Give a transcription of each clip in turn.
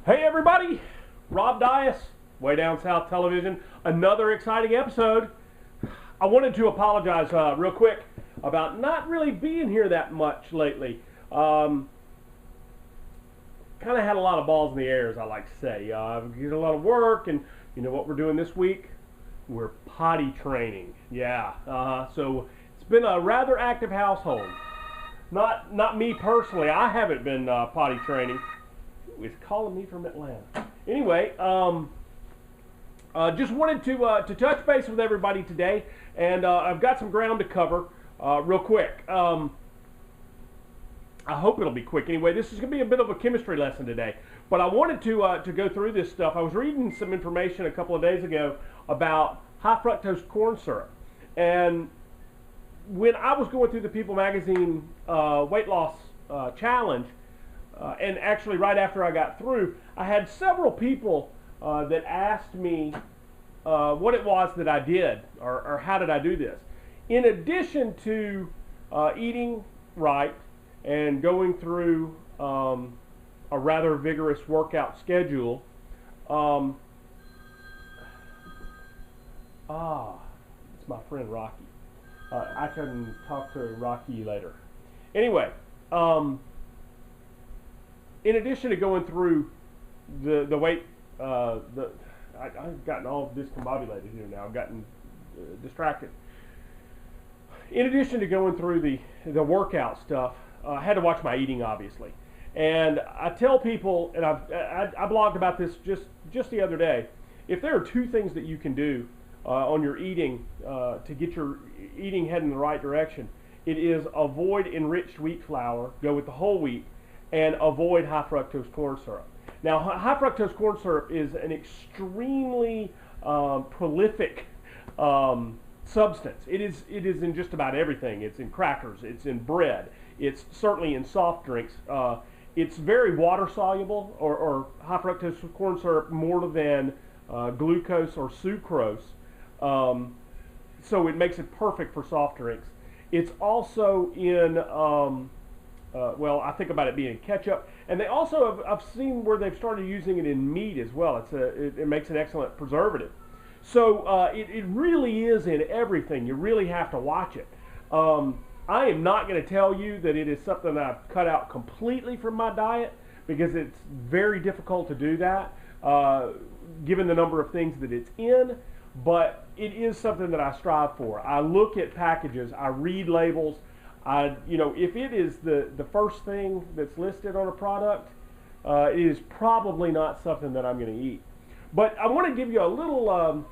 Hey everybody, Rob Dias, Way Down South Television, another exciting episode. I wanted to apologize real quick about not really being here that much lately. Kind of had a lot of balls in the air, as I like to say. I've did a lot of work, and you know what we're doing this week? We're potty training. Yeah, so it's been a rather active household. Not me personally. I haven't been potty training. Is calling me from Atlanta. Anyway, just wanted to touch base with everybody today, and I've got some ground to cover real quick. I hope it'll be quick. Anyway, this is going to be a bit of a chemistry lesson today, but I wanted to go through this stuff. I was reading some information a couple of days ago about high fructose corn syrup, and when I was going through the People Magazine weight loss challenge. And actually, right after I got through, I had several people that asked me what it was that I did, or how did I do this. In addition to eating right and going through a rather vigorous workout schedule, it's my friend Rocky. I can talk to Rocky later. Anyway. In addition to going through the weight, I've gotten all discombobulated here now. I've gotten distracted. In addition to going through the workout stuff, I had to watch my eating, obviously. And I tell people, and I blogged about this just the other day, if there are two things that you can do on your eating to get your eating heading in the right direction, it is avoid enriched wheat flour, go with the whole wheat, and avoid high fructose corn syrup. Now, high fructose corn syrup is an extremely prolific substance. It is in just about everything. It's in crackers, it's in bread, it's certainly in soft drinks. It's very water soluble, or high fructose corn syrup, more than glucose or sucrose. So it makes it perfect for soft drinks. It's also in well, I think about it being ketchup, and they also I've seen where they've started using it in meat as well. It makes an excellent preservative. So it really is in everything. You really have to watch it. I am not going to tell you that it is something that I've cut out completely from my diet, because it's very difficult to do that given the number of things that it's in, but it is something that I strive for. I look at packages, I read labels. If it is the first thing that's listed on a product, it is probably not something that I'm going to eat. But I want to give you a little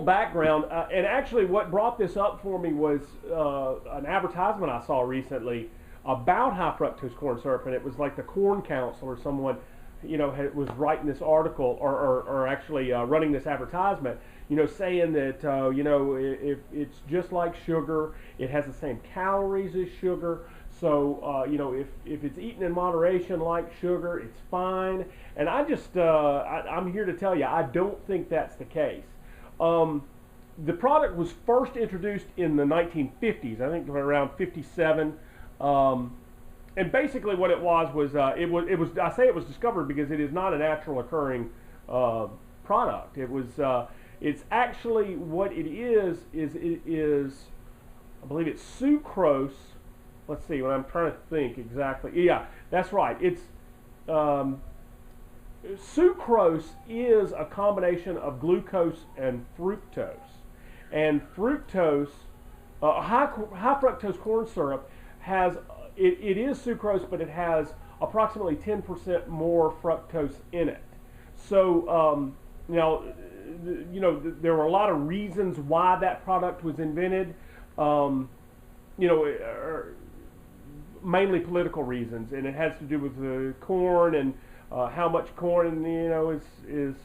background, and actually what brought this up for me was an advertisement I saw recently about high fructose corn syrup, and it was like the Corn Council or someone, was writing this article or actually running this advertisement, saying that, if it's just like sugar, it has the same calories as sugar. So, if it's eaten in moderation like sugar, it's fine. And I'm here to tell you, I don't think that's the case. The product was first introduced in the 1950s, I think around 57. And basically what it was I say it was discovered because it is not a natural occurring product. It's actually, what it is I believe it's sucrose. Let's see, when I'm trying to think exactly. Yeah, that's right. It's sucrose is a combination of glucose and fructose. And fructose, high fructose corn syrup has, it is sucrose, but it has approximately 10% more fructose in it. So now, there were a lot of reasons why that product was invented. Mainly political reasons, and it has to do with the corn and how much corn is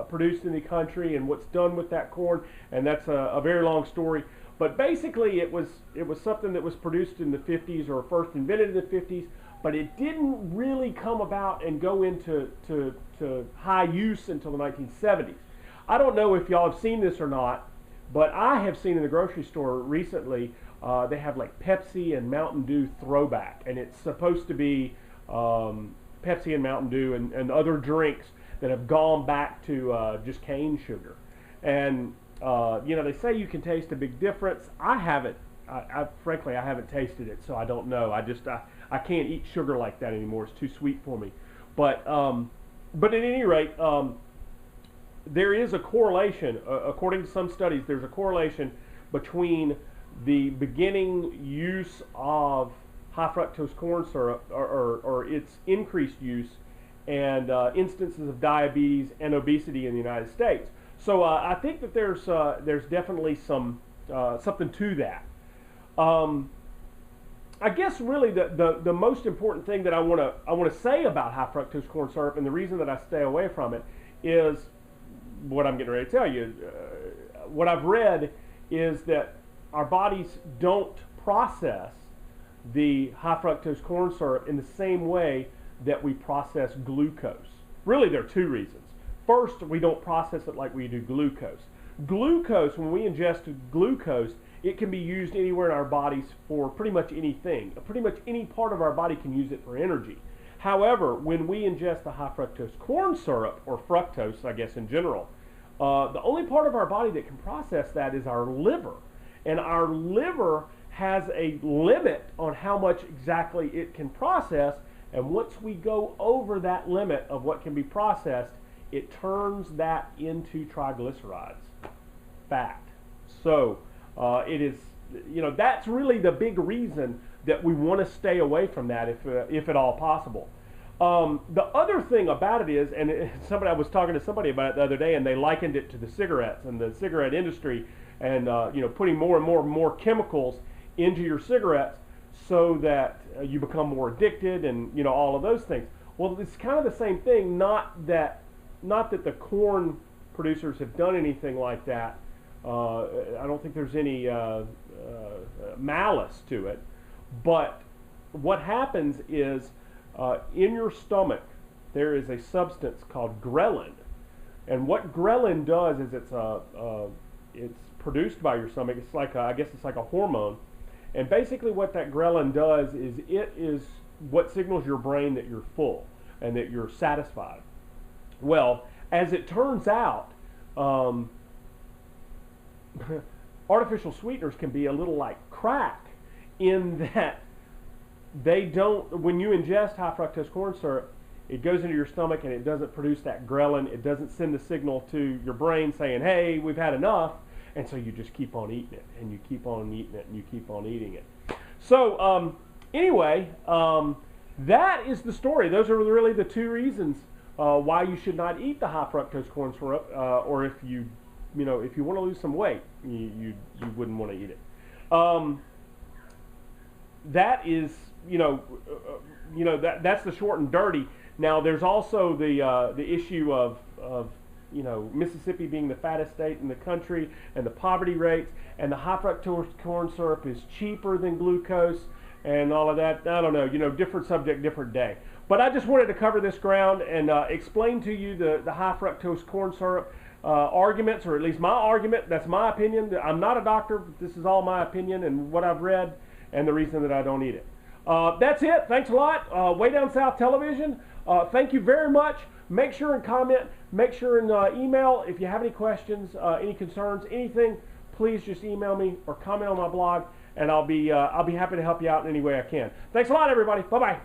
produced in the country and what's done with that corn, and that's a very long story. But basically, it was something that was produced in the 50s, or first invented in the 50s, but it didn't really come about and go into high use until the 1970s. I don't know if y'all have seen this or not, but I have seen in the grocery store recently, they have like Pepsi and Mountain Dew throwback, and it's supposed to be Pepsi and Mountain Dew and other drinks that have gone back to just cane sugar. And you know, they say you can taste a big difference. I haven't. Frankly, I haven't tasted it, so I don't know. I can't eat sugar like that anymore. It's too sweet for me. But at any rate, there is a correlation. According to some studies, there's a correlation between the beginning use of high fructose corn syrup or its increased use and instances of diabetes and obesity in the United States. So I think that there's definitely some something to that. I guess really the most important thing that I want to say about high fructose corn syrup, and the reason that I stay away from it, is what I'm getting ready to tell you. What I've read is that our bodies don't process the high fructose corn syrup in the same way that we process glucose. Really, there are two reasons. First, we don't process it like we do glucose. Glucose, when we ingest glucose, it can be used anywhere in our bodies for pretty much anything. Pretty much any part of our body can use it for energy. However, when we ingest the high fructose corn syrup, or fructose, I guess in general, the only part of our body that can process that is our liver. And our liver has a limit on how much exactly it can process, and once we go over that limit of what can be processed, it turns that into triglycerides, fat. So it is, you know, that's really the big reason that we want to stay away from that if at all possible. The other thing about it is, and I was talking to somebody about it the other day, and they likened it to the cigarettes and the cigarette industry, and you know, putting more and more chemicals into your cigarettes so that you become more addicted, and you know, all of those things. Well, it's kind of the same thing. Not that the corn producers have done anything like that. I don't think there's any malice to it. But what happens is, in your stomach, there is a substance called ghrelin, and what ghrelin does is it's produced by your stomach. It's like I guess it's like a hormone, and basically what that ghrelin does is it is what signals your brain that you're full and that you're satisfied. Well, as it turns out, artificial sweeteners can be a little like crack, in that they don't, when you ingest high fructose corn syrup, it goes into your stomach and it doesn't produce that ghrelin. It doesn't send the signal to your brain saying, hey, we've had enough, and so you just keep on eating it, and you keep on eating it, and you keep on eating it. So anyway, that is the story. Those are really the two reasons why you should not eat the high fructose corn syrup, or if you want to lose some weight, you wouldn't want to eat it. That is, that's the short and dirty. Now, there's also the issue of Mississippi being the fattest state in the country, and the poverty rates, and the high fructose corn syrup is cheaper than glucose, and all of that. I don't know, different subject, different day. But I just wanted to cover this ground and explain to you the high fructose corn syrup arguments, or at least my argument. That's my opinion. I'm not a doctor, but this is all my opinion and what I've read, and the reason that I don't eat it. That's it. Thanks a lot. Way Down South Television. Thank you very much. Make sure and comment. Make sure and email if you have any questions, any concerns, anything. Please just email me or comment on my blog, and I'll be happy to help you out in any way I can. Thanks a lot, everybody. Bye bye.